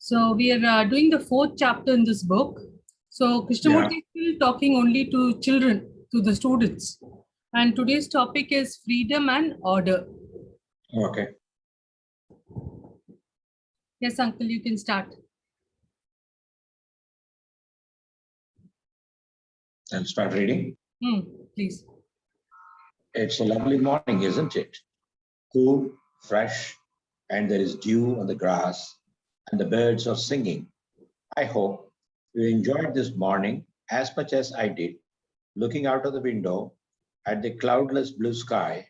So we are doing the fourth chapter in this book. So Krishnamurti is still talking only to children, to the students. And today's topic is freedom and order. Okay. Yes, Uncle, you can start. I'll start reading. Please. It's a lovely morning, isn't it? Cool, fresh, and there is dew on the grass, and the birds are singing. I hope you enjoyed this morning as much as I did, looking out of the window at the cloudless blue sky,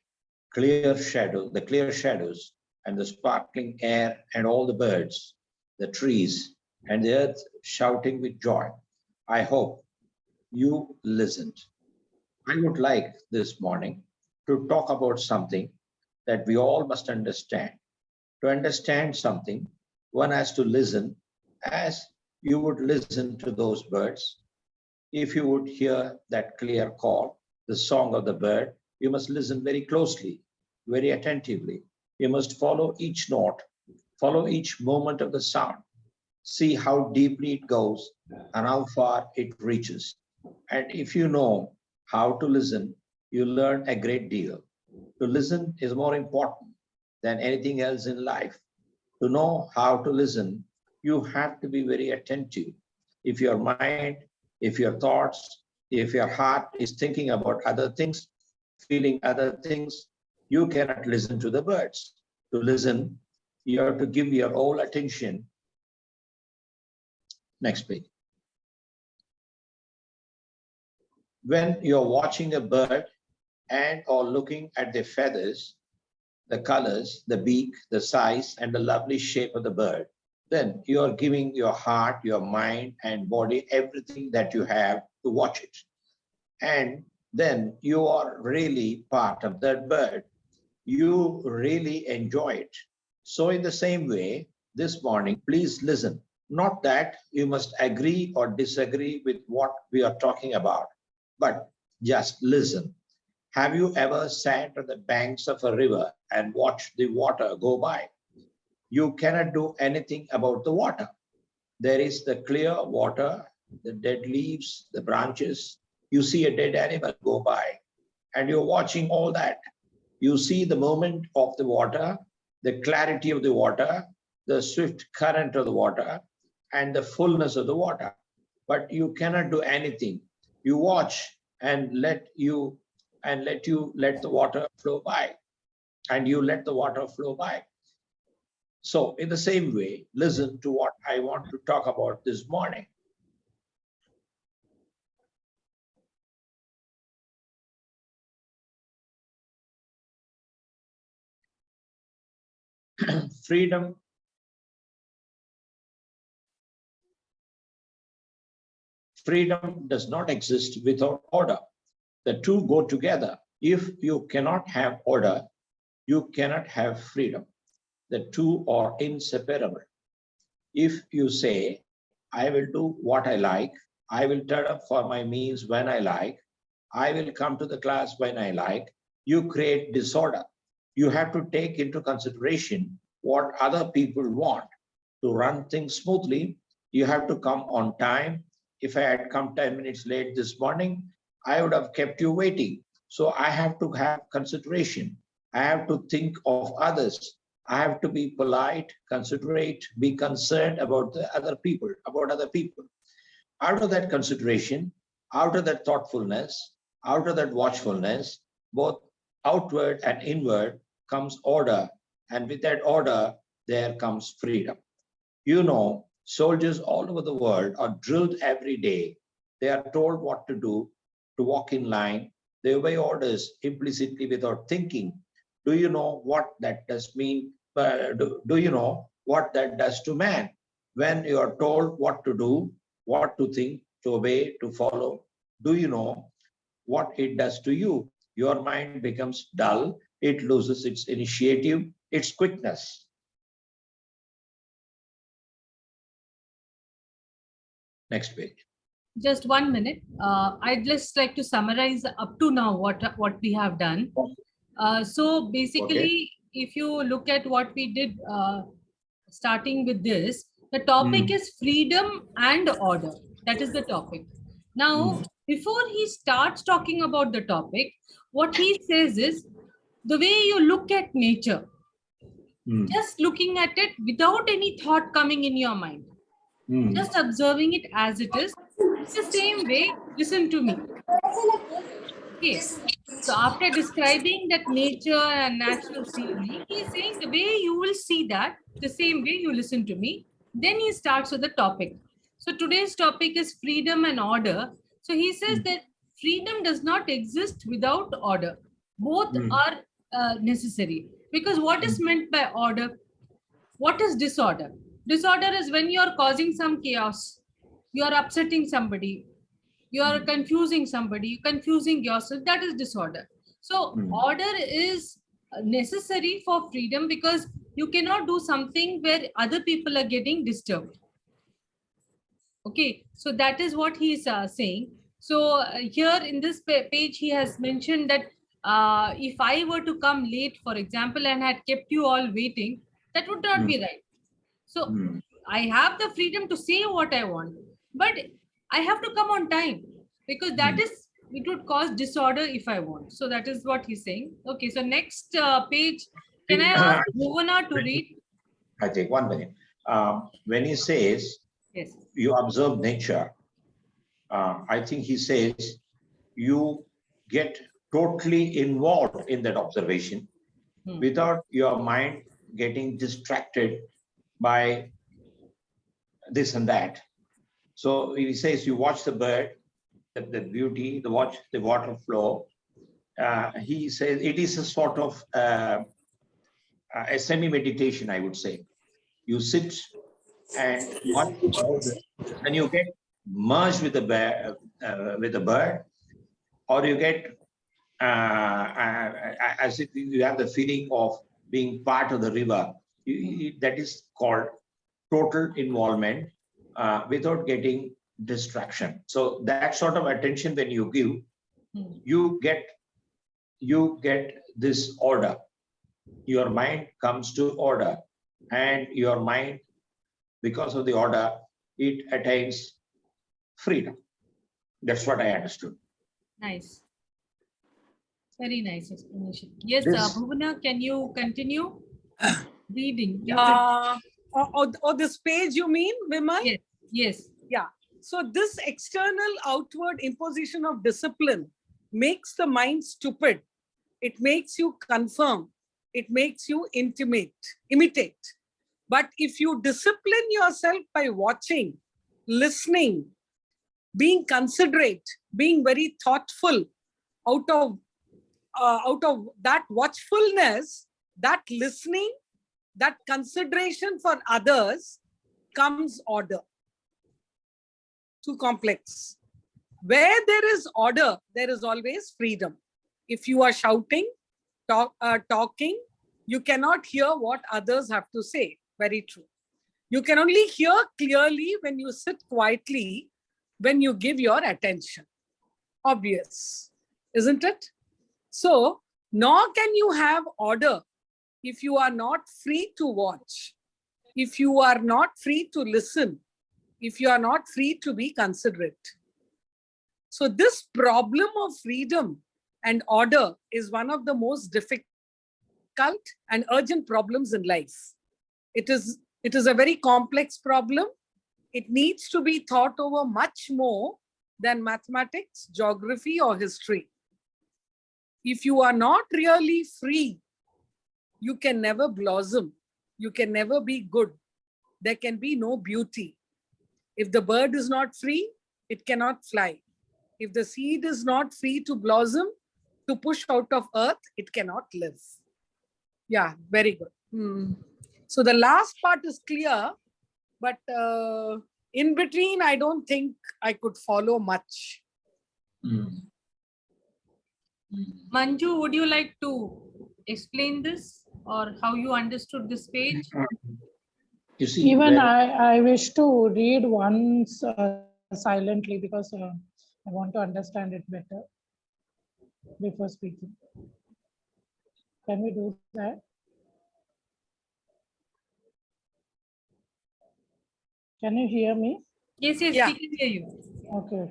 the clear shadows, and the sparkling air, and all the birds, the trees, and the earth shouting with joy. I hope you listened. I would like this morning to talk about something that we all must understand. To understand something, one has to listen as you would listen to those birds. If you would hear that clear call, the song of the bird, you must listen very closely, very attentively. You must follow each note, follow each moment of the sound, see how deeply it goes and how far it reaches. And if you know how to listen, you learn a great deal. To listen is more important than anything else in life. To know how to listen, you have to be very attentive. If your mind, if your thoughts, if your heart is thinking about other things, feeling other things, you cannot listen to the birds. To listen, you have to give your whole attention. Next page. When you're watching a bird and or looking at the feathers, the colors, the beak, the size, and the lovely shape of the bird, then you are giving your heart, your mind, and body everything that you have to watch it. And then you are really part of that bird. You really enjoy it. So in the same way, this morning, please listen. Not that you must agree or disagree with what we are talking about, but just listen. Have you ever sat on the banks of a river and watched the water go by? You cannot do anything about the water. There is the clear water, the dead leaves, the branches. You see a dead animal go by and you're watching all that. You see the movement of the water, the clarity of the water, the swift current of the water, and the fullness of the water. But you cannot do anything. You watch and let the water flow by, and you let the water flow by. So in the same way, listen to what I want to talk about this morning. Freedom does not exist without order. The two go together. If you cannot have order, you cannot have freedom. The two are inseparable. If you say, I will do what I like, I will turn up for my meals when I like, I will come to the class when I like, you create disorder. You have to take into consideration what other people want. To run things smoothly, you have to come on time. If I had come 10 minutes late this morning, I would have kept you waiting. So I have to have consideration. I have to think of others. I have to be polite, considerate, be concerned about the other people, Out of that consideration, out of that thoughtfulness, out of that watchfulness, both outward and inward comes order. And with that order, there comes freedom. You know, soldiers all over the world are drilled every day. They are told what to do, to walk in line. They obey orders implicitly without thinking. Do you know what that does mean? Do you know what that does to man? When you are told what to do, what to think, to obey, to follow, do you know what it does to you? Your mind becomes dull. It loses its initiative, its quickness. Next page. Just 1 minute. I'd just like to summarize up to now what we have done. So basically, if you look at what we did, starting with this, The topic is freedom and order. That is the topic. Now, before he starts talking about the topic, what he says is the way you look at nature, just looking at it without any thought coming in your mind, just observing it as it is. The same way, listen to me. Okay. So after describing that nature and natural scenery, he is saying the way you will see that, the same way you listen to me. Then he starts with the topic. So today's topic is freedom and order. So he says that freedom does not exist without order. Both are necessary. Because what is meant by order? What is disorder? Disorder is when you are causing some chaos, you are upsetting somebody, you are confusing somebody, you're confusing yourself. That is disorder. So, order is necessary for freedom because you cannot do something where other people are getting disturbed. Okay, so that is what he is saying. So, here in this page, he has mentioned that if I were to come late, for example, and had kept you all waiting, that would not be right. So I have the freedom to say what I want, but I have to come on time because that is, it would cause disorder if I want. So that is what he's saying. Okay, so next page, can I ask Bhuvana to read? I take 1 minute. When he says, Yes. you observe nature, I think he says you get totally involved in that observation without your mind getting distracted by this and that. So he says you watch the bird, the beauty, watch the water flow. He says it is a sort of a semi-meditation, I would say. You sit and watch all this, and you get merged with the bird, or you get as if you have the feeling of being part of the river. That is called total involvement without getting distraction. So that sort of attention when you give, you get this order. Your mind comes to order, and your mind, because of the order, it attains freedom. That's what I understood. Nice. Very nice explanation. Yes, Bhuvana, can you continue reading? This page you mean, Vimal? Yes. Yes. Yeah. So this external outward imposition of discipline makes the mind stupid. It makes you conform. It makes you imitate. But if you discipline yourself by watching, listening, being considerate, being very thoughtful, out of that watchfulness, that listening, that consideration for others, comes order. Too complex. Where there is order, there is always freedom. If you are shouting, talking, you cannot hear what others have to say. Very true. You can only hear clearly when you sit quietly, when you give your attention. Obvious, isn't it? So, nor can you have order if you are not free to watch, if you are not free to listen, if you are not free to be considerate. So this problem of freedom and order is one of the most difficult and urgent problems in life. It is a very complex problem. It needs to be thought over much more than mathematics, geography, or history. If you are not really free, you can never blossom. You can never be good. There can be no beauty. If the bird is not free, it cannot fly. If the seed is not free to blossom, to push out of earth, it cannot live. Yeah, very good. So the last part is clear, but in between, I don't think I could follow much. Manju, would you like to explain this or how you understood this page? You see, even I wish to read once silently because I want to understand it better before speaking. Can we do that? Can you hear me? Yes, yes, Yeah. we can hear you. Okay.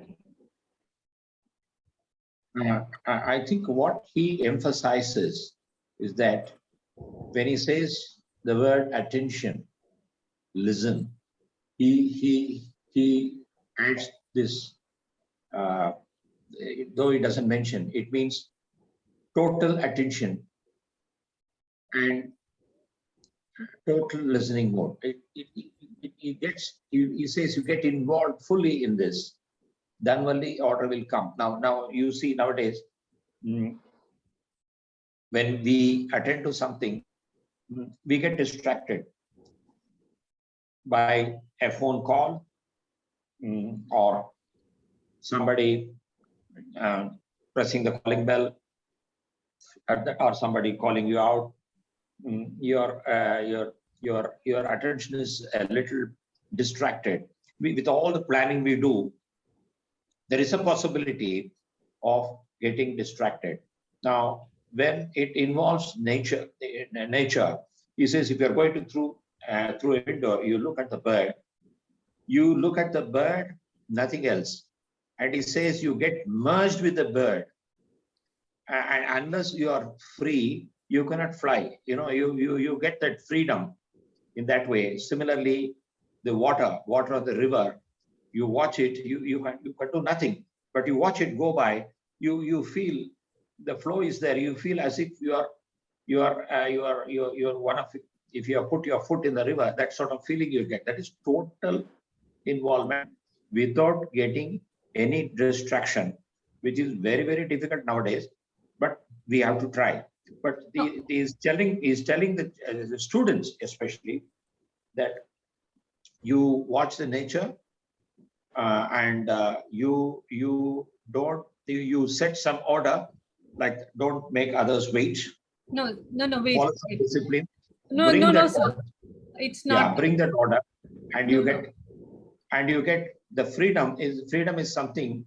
I think what he emphasizes is that when he says the word attention, listen, he adds this, though he doesn't mention, it means total attention and total listening mode. He says you get involved fully in this, then only order will come. Now you see nowadays, when we attend to something, we get distracted by a phone call, or somebody pressing the calling bell, or somebody calling you out. Your attention is a little distracted. With all the planning we do, there is a possibility of getting distracted. Now, when it involves nature, he says if you're going through a window, you look at the bird, nothing else. And he says you get merged with the bird. And unless you are free, you cannot fly. You get that freedom in that way. Similarly, the water of the river, you watch it, you can do nothing, but you watch it go by, you feel the flow is there. You feel as if you're one of, if you have put your foot in the river, that sort of feeling you get. That is total involvement without getting any distraction, which is very, very difficult nowadays, but we have to try. But he's telling the students especially that you watch the nature, and you set some order, like don't make others wait. No, wait. Follow some discipline. No, Bring no, that no, sir. order. It's Yeah, not. bring that order, and No, you get the freedom is something,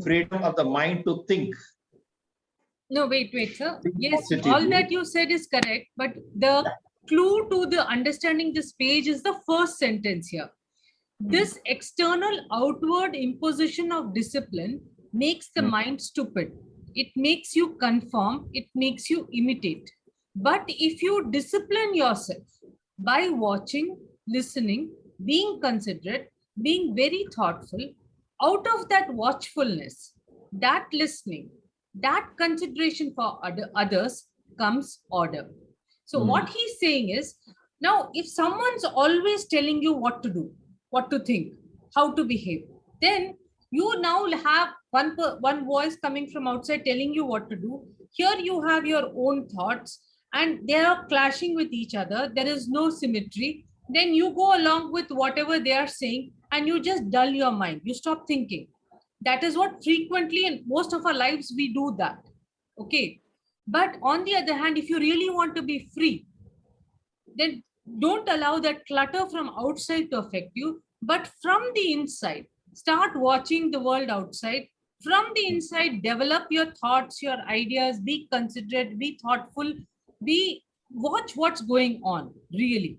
freedom of the mind to think. No, wait, sir. Think Yes, positively. all that you said is correct, but the clue to the understanding this page is the first sentence here. This external outward imposition of discipline makes the mind stupid. It makes you conform, it makes you imitate. But if you discipline yourself by watching, listening, being considerate, being very thoughtful, out of that watchfulness, that listening, that consideration for others comes order. So what he's saying is, now if someone's always telling you what to do, what to think, how to behave, then you now have one voice coming from outside telling you what to do. Here you have your own thoughts and they are clashing with each other. There is no symmetry. Then you go along with whatever they are saying and you just dull your mind. You stop thinking. That is what frequently in most of our lives we do that. Okay. But on the other hand, if you really want to be free, then don't allow that clutter from outside to affect you, but from the inside, start watching the world outside. From the inside, develop your thoughts, your ideas, be considerate, be thoughtful, watch what's going on, really.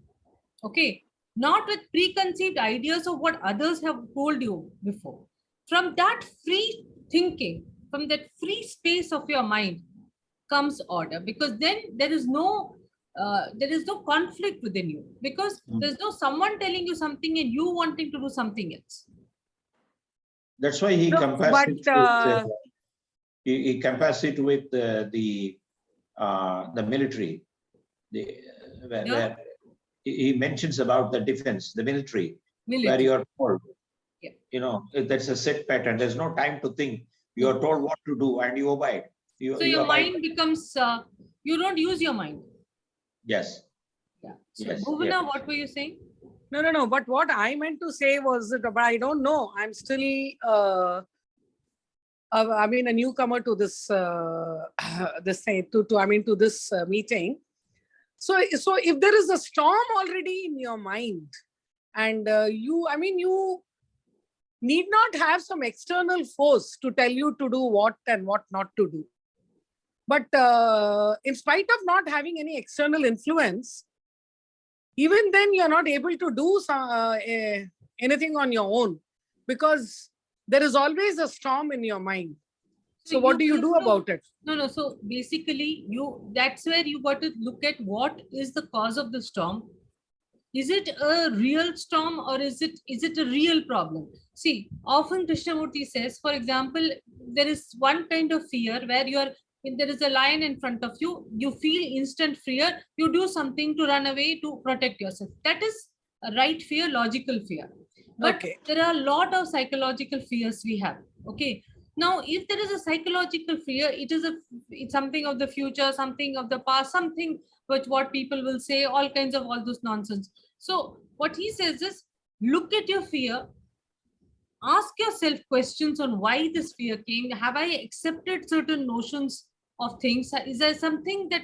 Okay. Not with preconceived ideas of what others have told you before. From that free thinking, from that free space of your mind comes order, because then there is no conflict within you, because there's no someone telling you something and you wanting to do something else. That's why he compares it with the military. Where he mentions about the defense, the military. Where you are told, that's a set pattern. There's no time to think. You are told what to do and you obey it. So your mind becomes, you don't use your mind. Yes. Yeah. So Bhuvana, what were you saying? No. But what I meant to say was that, but I don't know. I'm still, I mean, a newcomer to this, to this meeting. So if there is a storm already in your mind, and you need not have some external force to tell you to do what and what not to do. But in spite of not having any external influence, even then you're not able to do anything on your own, because there is always a storm in your mind. So what do you do have to- about it? No. So basically, that's where you got to look at what is the cause of the storm. Is it a real storm, or is it a real problem? See, often Krishnamurti says, for example, there is one kind of fear where when there is a lion in front of you, you feel instant fear, you do something to run away to protect yourself. That is a right fear, logical fear. But Okay. there are a lot of psychological fears we have. Okay. Now, if there is a psychological fear, it's something of the future, something of the past, something which what people will say, all kinds of all those nonsense. So what he says is, look at your fear, ask yourself questions on why this fear came. Have I accepted certain notions of things? Is there something that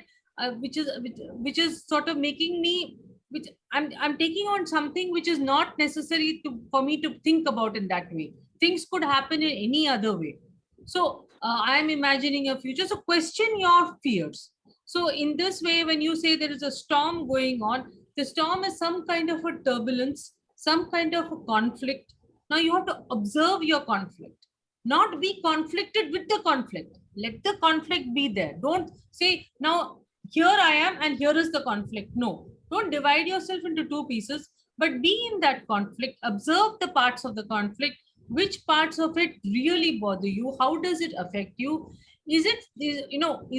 which is sort of making me, which I'm taking on something which is not necessary for me to think about in that way. Things could happen in any other way. So I am imagining a future. So question your fears. So in this way, when you say there is a storm going on, the storm is some kind of a turbulence, some kind of a conflict. Now you have to observe your conflict, not be conflicted with the conflict. Let the conflict be there. Don't say, now here I am and here is the conflict. No, don't divide yourself into two pieces, but be in that conflict. Observe the parts of the conflict. Which parts of it really bother you? How does it affect you? Is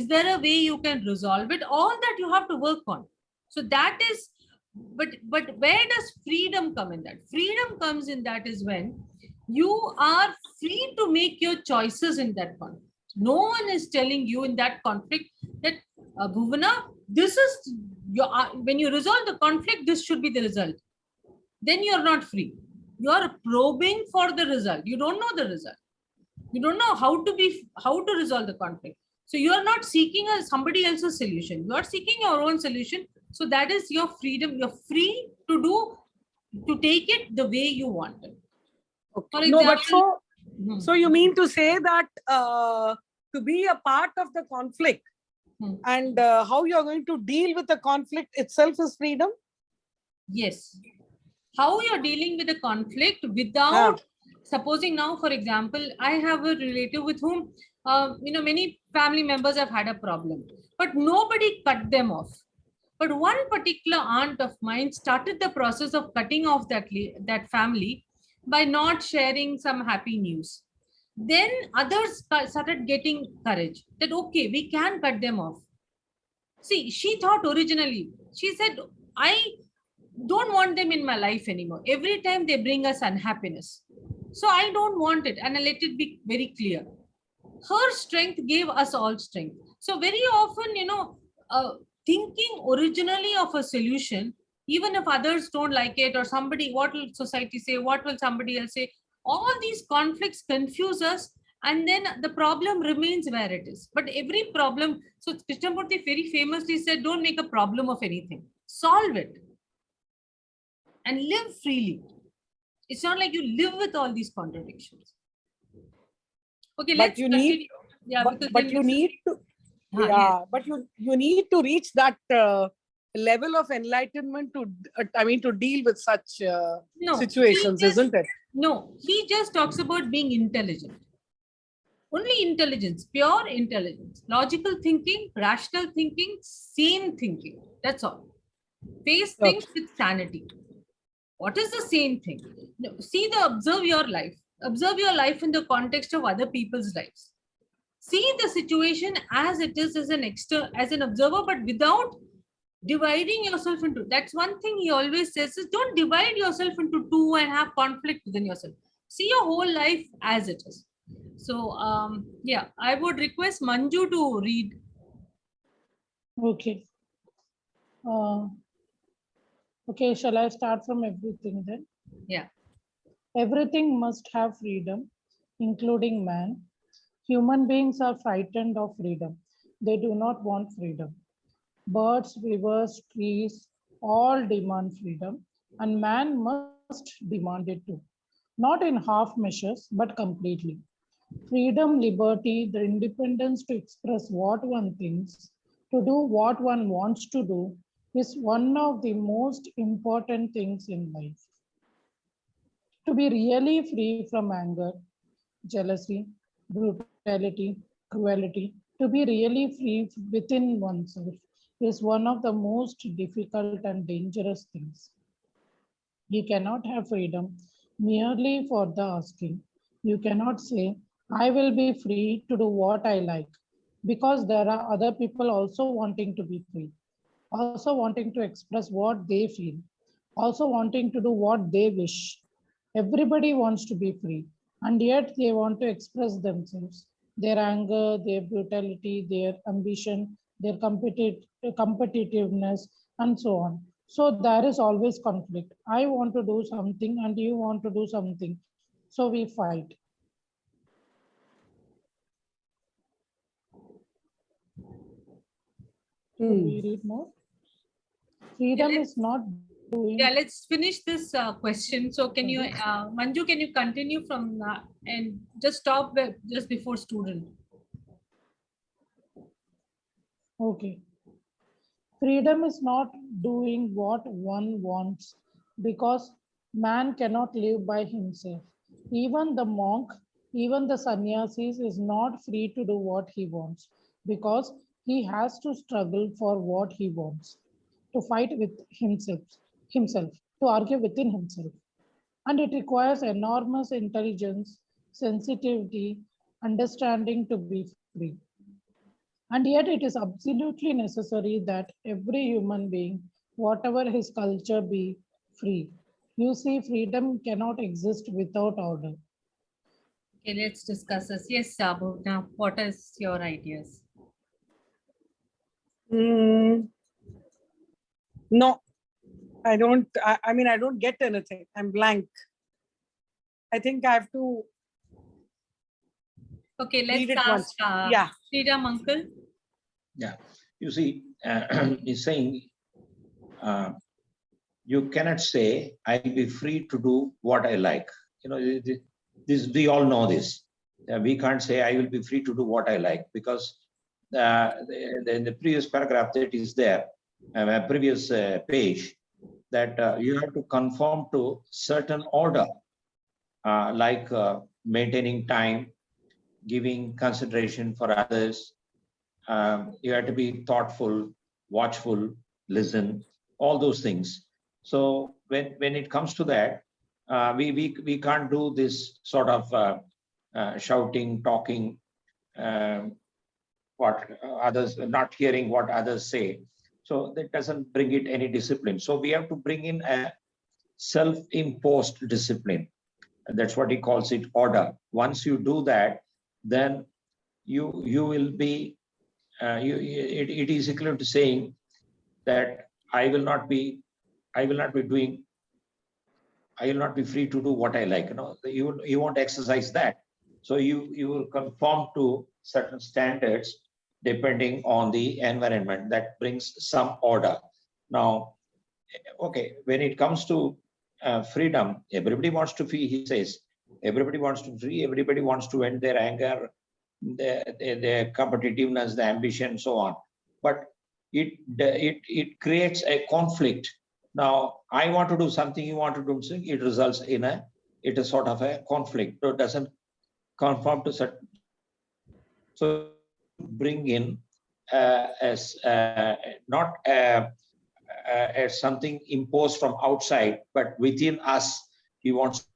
there a way you can resolve it? All that you have to work on. So that is, but where does freedom come in that? Freedom comes in that is when you are free to make your choices in that conflict. No one is telling you in that conflict that, Bhuvana, this is your, when you resolve the conflict, this should be the result. Then you're not free. You're probing for the result. You don't know the result. You don't know how to resolve the conflict. So you are not seeking somebody else's solution. You are seeking your own solution. So that is your freedom. You're free to take it the way you want it. Okay. For No, but example, so you mean to say that to be a part of the conflict and how you're going to deal with the conflict itself is freedom? yes. How you're dealing with the conflict without, supposing now, for example, I have a relative with whom, many family members have had a problem, but nobody cut them off. But one particular aunt of mine started the process of cutting off that family by not sharing some happy news. Then others started getting courage that, okay, we can cut them off. See, she thought originally, she said, I don't want them in my life anymore. Every time they bring us unhappiness. So I don't want it. And let it be very clear. Her strength gave us all strength. So very often, thinking originally of a solution, even if others don't like it, or somebody, what will society say, what will somebody else say, all these conflicts confuse us, and then the problem remains where it is. But every problem, so Krishnamurti very famously said, don't make a problem of anything, solve it and live freely. It's not like you live with all these contradictions. Okay, But let's you continue. need, Yeah, but, because but then you need to, yes. yeah, but you need to reach that level of enlightenment to deal with such No, situations, isn't it? No, he just talks about being intelligent. Only intelligence, pure intelligence, logical thinking, rational thinking, sane thinking. That's all. Face things Okay. with sanity. What is the same thing? No, observe your life. Observe your life in the context of other people's lives. See the situation as it is as an observer, but without dividing yourself into. That's one thing he always says is, don't divide yourself into two and have conflict within yourself. See your whole life as it is. So yeah, I would request Manju to read. Okay. Okay, shall I start from everything then? Yeah. Everything must have freedom, including man. Human beings are frightened of freedom. They do not want freedom. Birds, rivers, trees all demand freedom, and man must demand it too. Not in half measures, but completely. Freedom, liberty, the independence to express what one thinks, to do what one wants to do, is one of the most important things in life. To be really free from anger, jealousy, brutality, cruelty, to be really free within oneself is one of the most difficult and dangerous things. You cannot have freedom merely for the asking. You cannot say, I will be free to do what I like, because there are other people also wanting to be free, also wanting to express what they feel, also wanting to do what they wish. Everybody wants to be free, and yet they want to express themselves, their anger, their brutality, their ambition, their competitiveness, and so on. So there is always conflict. I want to do something, and you want to do something. So we fight. Should we read more? Freedom is not doing. Yeah, let's finish this question. So can you, Manju, can you continue from and just stop just before student? Okay. Freedom is not doing what one wants, because man cannot live by himself. Even the monk, even the sannyasis is not free to do what he wants, because he has to struggle for what he wants, to fight with himself, to argue within himself. And it requires enormous intelligence, sensitivity, understanding to be free. And yet, it is absolutely necessary that every human being, whatever his culture, be free. You see, freedom cannot exist without order. Okay, let's discuss this. Yes, Sabu. Now, what is your ideas? No, I don't. I mean, I don't get anything. I'm blank. I think I have to. Okay, read let's it once. ask Yeah. Sriram uncle. Yeah, you see, he's saying you cannot say I'll be free to do what I like. You know, this we all know this. We can't say I will be free to do what I like, because in the previous paragraph that is there, previous page, that you have to conform to certain order, like maintaining time, giving consideration for others. You have to be thoughtful, watchful, listen, all those things. So when it comes to that, we can't do this sort of shouting, talking, what others, not hearing what others say. So that doesn't bring it any discipline. So we have to bring in a self-imposed discipline. That's what he calls it, order. Once you do that, then you will be it is equivalent to saying that I will not be doing, I will not be free to do what I like. You won't exercise that. So you will conform to certain standards depending on the environment. That brings some order. Now, okay, when it comes to freedom, everybody wants to free, he says. Everybody wants to free, everybody wants to end their anger, their competitiveness, the ambition, so on. But it creates a conflict. Now, I want to do something, you want to do something, it results in a sort of a conflict. So it doesn't conform to certain. So bring in as not as something imposed from outside, but within us, he wants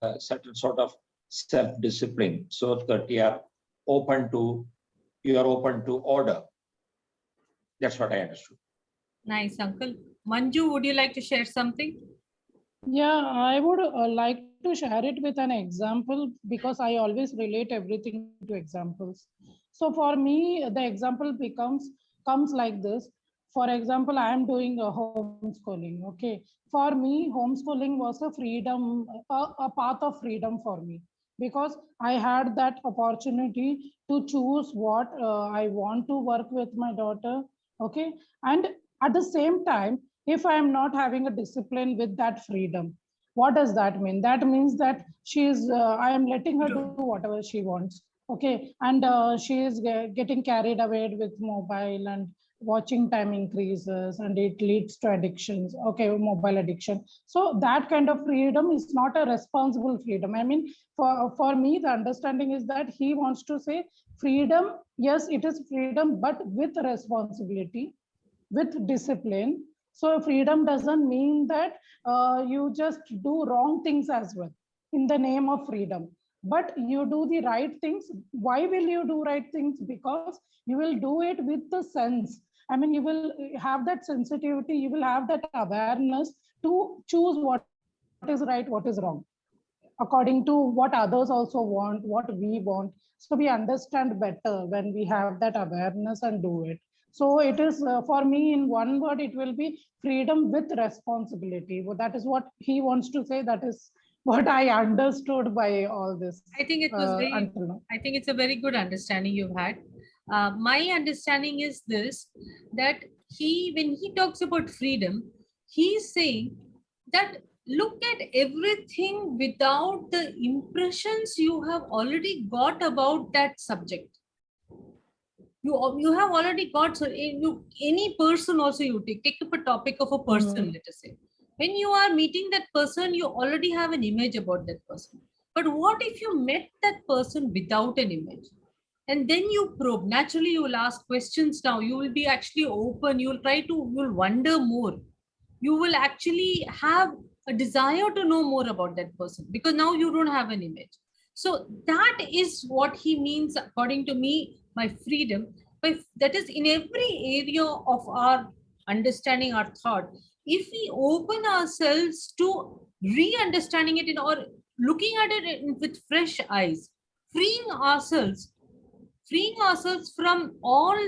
a certain sort of self-discipline, so that you are open to order. That's what I understood. Nice, uncle. Manju, would you like to share something? Yeah, I would like to share it with an example, because I always relate everything to examples. So for me, the example comes like this. For example, I am doing a homeschooling. Okay, for me, homeschooling was a freedom, a path of freedom for me, because I had that opportunity to choose what I want to work with my daughter. Okay, and at the same time, if I am not having a discipline with that freedom, what does that mean? That means that I am letting her do whatever she wants. Okay, and she is getting carried away with mobile and watching time increases and it leads to addictions, okay, mobile addiction. So that kind of freedom is not a responsible freedom. I mean, for me, the understanding is that he wants to say freedom, yes, it is freedom, but with responsibility, with discipline. So freedom doesn't mean that you just do wrong things as well in the name of freedom, but you do the right things. Why will you do right things? Because you will do it with the sense. I mean, you will have that sensitivity, you will have that awareness to choose what is right, what is wrong, according to what others also want, what we want. So we understand better when we have that awareness and do it. So it is, for me, in one word, it will be freedom with responsibility. Well, that is what he wants to say. That is what I understood by all this. I think it was until now. I think it's a very good understanding you've had. My understanding is this, that when he talks about freedom, he's saying that look at everything without the impressions you have already got about that subject. You have already got, so any person also, you take up a topic of a person, let us say. When you are meeting that person, you already have an image about that person. But what if you met that person without an image? And then you probe. Naturally, you will ask questions now. You will be actually open. You will you'll wonder more. You will actually have a desire to know more about that person because now you don't have an image. So that is what he means, according to me, by freedom. But that is in every area of our understanding, our thought. If we open ourselves to re-understanding it or looking at it with fresh eyes, freeing ourselves from all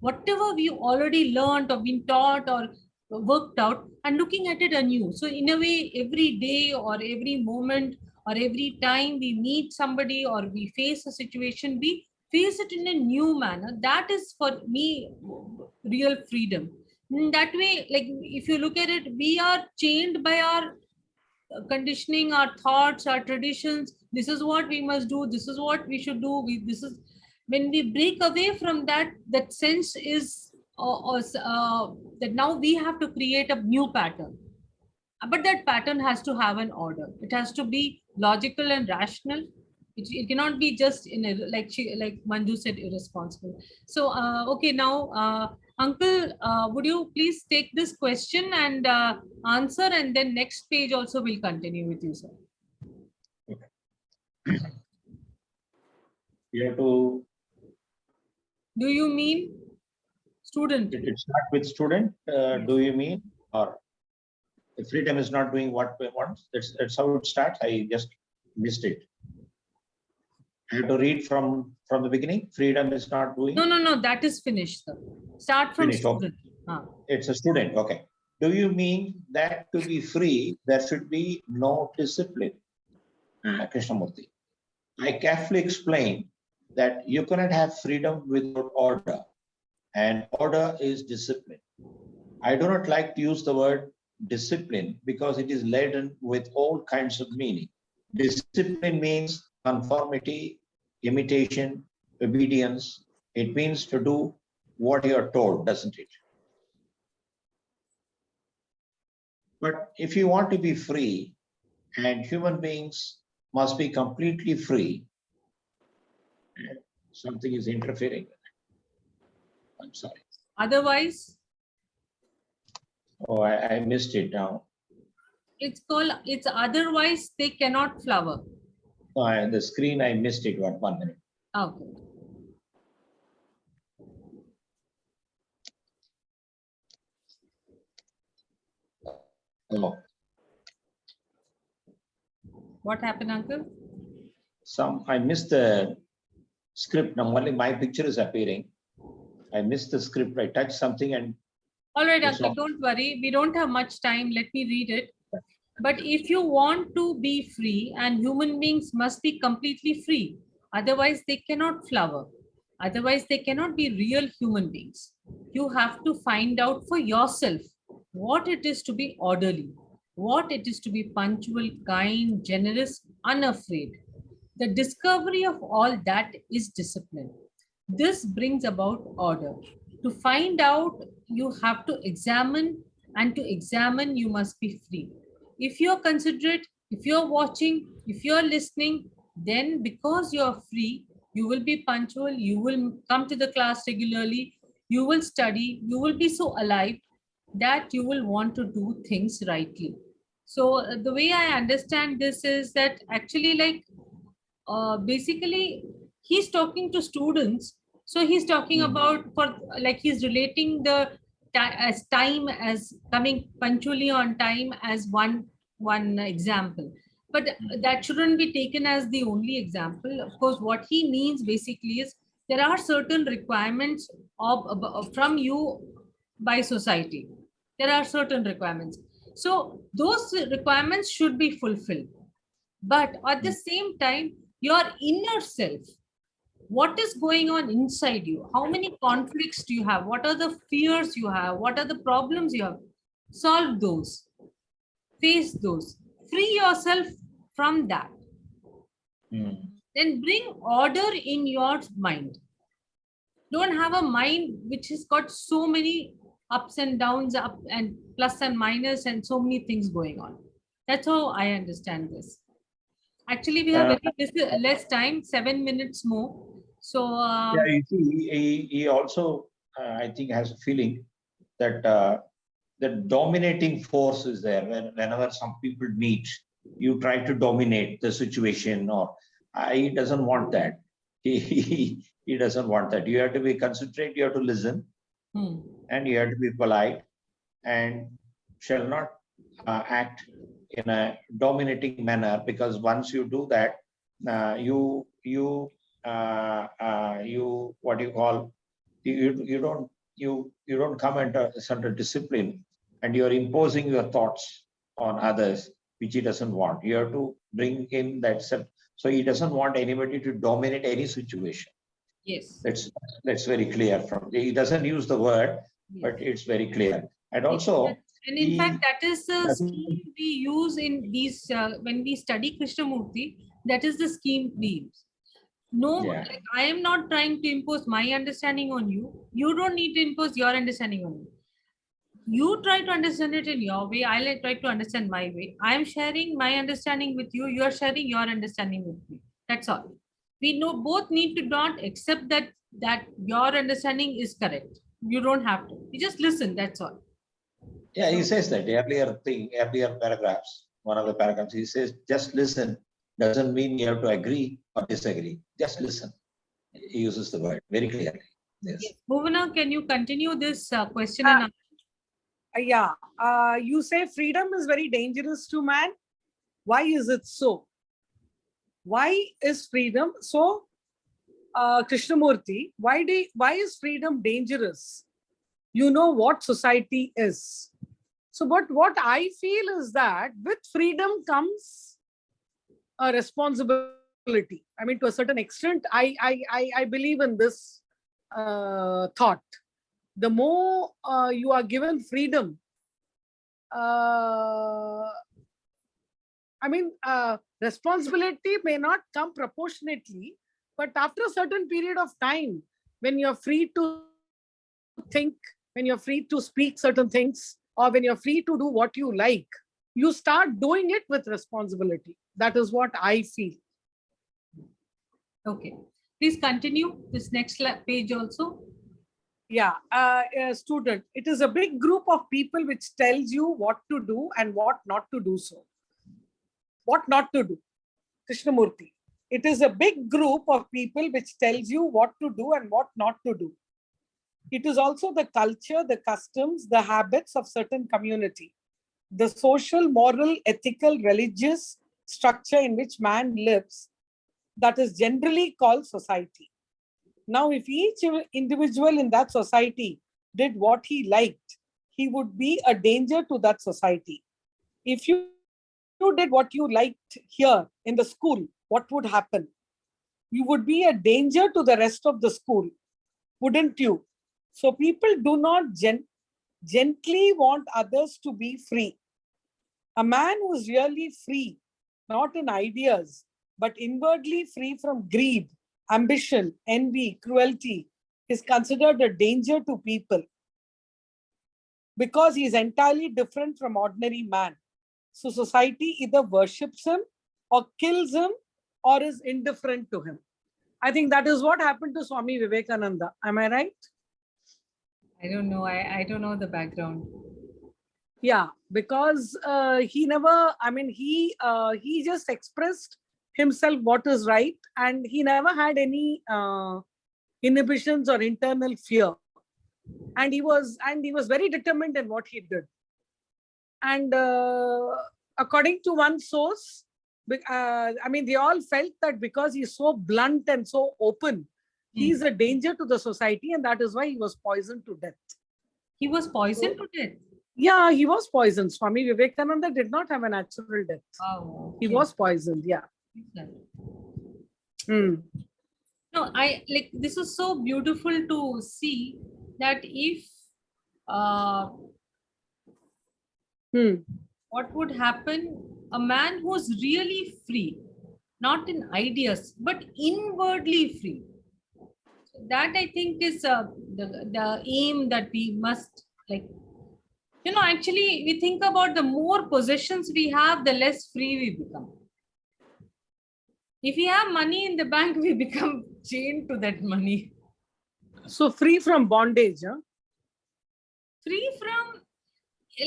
whatever we already learned or been taught or worked out, and looking at it anew. So in a way, every day or every moment or every time we meet somebody or we face a situation, we face it in a new manner. That is for me real freedom. In that way, like if you look at it, we are chained by our conditioning, our thoughts, our traditions. This is what we must do, this is what we should do. This is when we break away from that, that sense is that now we have to create a new pattern. But that pattern has to have an order. It has to be logical and rational. It cannot be just in a, like Manju said, irresponsible. So okay, now uncle, would you please take this question and answer, and then next page also will continue with you, sir. You have to. Do you mean student? It start with student. Do you mean, or if freedom is not doing what we want? That's how it starts. I just missed it. I have to read from the beginning. Freedom is not doing. No. That is finished, sir. Start from Finished, student. okay. It's a student. Okay. Do you mean that to be free, there should be no discipline? Krishnamurti, I carefully explained that you cannot have freedom without order, and order is discipline. I do not like to use the word discipline because it is laden with all kinds of meaning. Discipline means conformity, imitation, obedience. It means to do what you are told, doesn't it? But if you want to be free, and human beings must be completely free, something is interfering with it. I'm sorry. Otherwise, oh, I missed it now. It's otherwise they cannot flower. Oh, the screen, I missed it. 1 minute. Okay. Oh. What happened, uncle? I missed the script. Now only my picture is appearing. I missed the script. I touched something and. All right, uncle, don't worry. We don't have much time. Let me read it. But if you want to be free, and human beings must be completely free, otherwise they cannot flower. Otherwise they cannot be real human beings. You have to find out for yourself what it is to be orderly, what it is to be punctual, kind, generous, unafraid. The discovery of all that is discipline. This brings about order. To To find out, you have to examine, and to examine, you must be free. If you're considerate, if you're watching, if you're listening, then because you're free, you will be punctual, you will come to the class regularly, you will study, you will be so alive that you will want to do things rightly. So, the way I understand this is that actually, like, basically he's talking to students, so he's talking about, for like, he's relating the as time, as coming punctually on time, as one example. But that shouldn't be taken as the only example. Of course, what he means basically is there are certain requirements from you by society. There are certain requirements, so those requirements should be fulfilled. But at the same time, your inner self, what is going on inside you, how many conflicts do you have, what are the fears you have, what are the problems you have, solve those, face those, free yourself from that. Then bring order in your mind. Don't have a mind which has got so many ups and downs, up and plus and minus, and so many things going on. That's how I understand this. Actually, we have Uh, less time, 7 minutes more. So, Yeah, you see, he also, I think, has a feeling that the dominating force is there. Whenever some people meet, you try to dominate the situation, or he doesn't want that. He doesn't want that. You have to be considerate, you have to listen, and you have to be polite, and shall not act in a dominating manner, because once you do that, you what you call, you don't come under certain discipline, and you're imposing your thoughts on others, which he doesn't want. You have to bring in that so he doesn't want anybody to dominate any situation. yes. That's very clear. From he doesn't use the word, but it's very clear. And also, And in fact, he that is the doesn't. scheme we use in these, when we study Krishnamurti, that is the scheme we use. No, Yeah. like, I am not trying to impose my understanding on you. You don't need to impose your understanding on me. You try to understand it in your way. I like try to understand my way. I am sharing my understanding with you. You are sharing your understanding with me. That's all. We know both need to not accept that your understanding is correct. You don't have to. You just listen. That's all. Yeah, he So, says that earlier paragraphs, one of the paragraphs, he says, just listen. Doesn't mean you have to agree or disagree. Just listen. He uses the word very clearly. Yes. yes. Bhuvana, can you continue this question and answer? Yeah. You say freedom is very dangerous to man. Why is it so? Why is freedom so? Krishnamurti, why is freedom dangerous? You know what society is. So, but what I feel is that with freedom comes a responsibility. I mean, to a certain extent, I believe in this thought. The more you are given freedom, responsibility may not come proportionately, but after a certain period of time, when you're free to think, when you're free to speak certain things, or when you're free to do what you like, you start doing it with responsibility. That is what I feel. Okay. Please continue this next page also. Yeah, a student. It is a big group of people which tells you what to do and what not to do. So, what not to do, Krishnamurti. It is a big group of people which tells you what to do and what not to do. It is also the culture, the customs, the habits of certain community, the social, moral, ethical, religious structure in which man lives, that is generally called society. Now, if each individual in that society did what he liked, he would be a danger to that society. If you did what you liked here in the school, what would happen? You would be a danger to the rest of the school, wouldn't you? So people do not gently want others to be free. A man who is really free, not in ideas, but inwardly free from greed, ambition, envy, cruelty, is considered a danger to people because he is entirely different from ordinary man. So society either worships him or kills him or is indifferent to him. I think that is what happened to Swami Vivekananda. Am I right? I don't know. I don't know the background. Yeah, because he never, I mean, he just expressed himself what is right, and he never had any inhibitions or internal fear. And he was very determined in what he did. And according to one source, I mean, they all felt that because he's so blunt and so open, he's a danger to the society, and that is why he was poisoned to death. He was poisoned to death. Yeah, he was poisoned. Swami Vivekananda did not have a natural death. Wow. He was poisoned. Yeah. Mm. No, I like this is so beautiful to see that if what would happen, a man who's really free, not in ideas, but inwardly free. That I think is the aim that we must like. You know, actually, we think about the more possessions we have, the less free we become. If we have money in the bank, we become chained to that money. So free from bondage, huh? Free from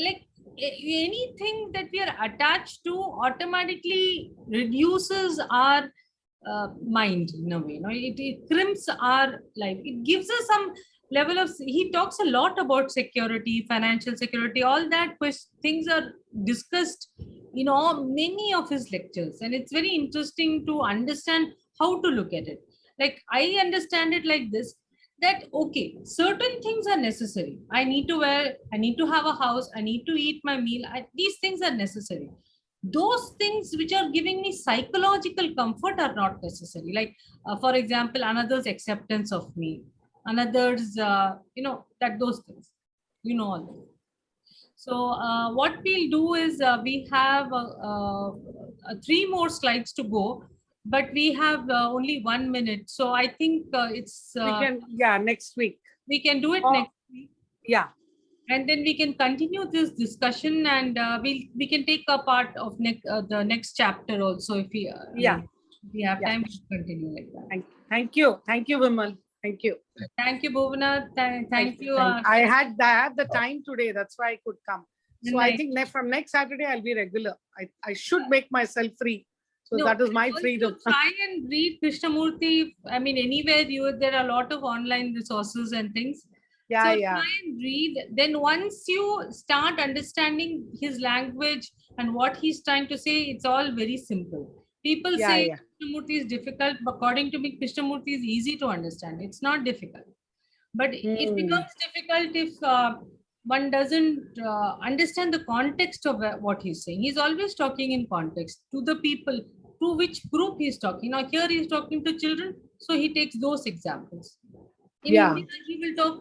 like anything that we are attached to automatically reduces our mind in a way. No, it crimps our life. It gives us some level of. He talks a lot about security, financial security, all that things are discussed in many of his lectures, and it's very interesting to understand how to look at it. Like I understand it like this, that okay, certain things are necessary. I need to wear, I need to have a house, I need to eat my meal. These things are necessary. Those things which are giving me psychological comfort are not necessary. Like for example, another's acceptance of me, another's that those things, all that. So what we'll do is we have 3 more slides to go, but we have only 1 minute. So I think it's We can, yeah, next week. we can do it Oh. next week, Yeah. and then we can continue this discussion, and we can take a part of the next chapter also if we Yeah. if we have Yeah. time to continue like that. Thank you. Thank you, Vimal. Thank you. Thank you, Bhuvana. Thank you. I had the time today. That's why I could come. So I Nice. think from next Saturday, I'll be regular. I should make myself free. So No, that is my also freedom. try and read Krishnamurti. I mean, anywhere there are a lot of online resources and things. Yeah, So yeah. try and read. Then once you start understanding his language and what he's trying to say, it's all very simple. People Yeah, say yeah. Krishnamurti is difficult, but according to me, Krishnamurti is easy to understand. It's not difficult. But it becomes difficult if one doesn't understand the context of what he's saying. He's always talking in context to the people, to which group he's talking. Now here he's talking to children, so he takes those examples. In Yeah. India, he will talk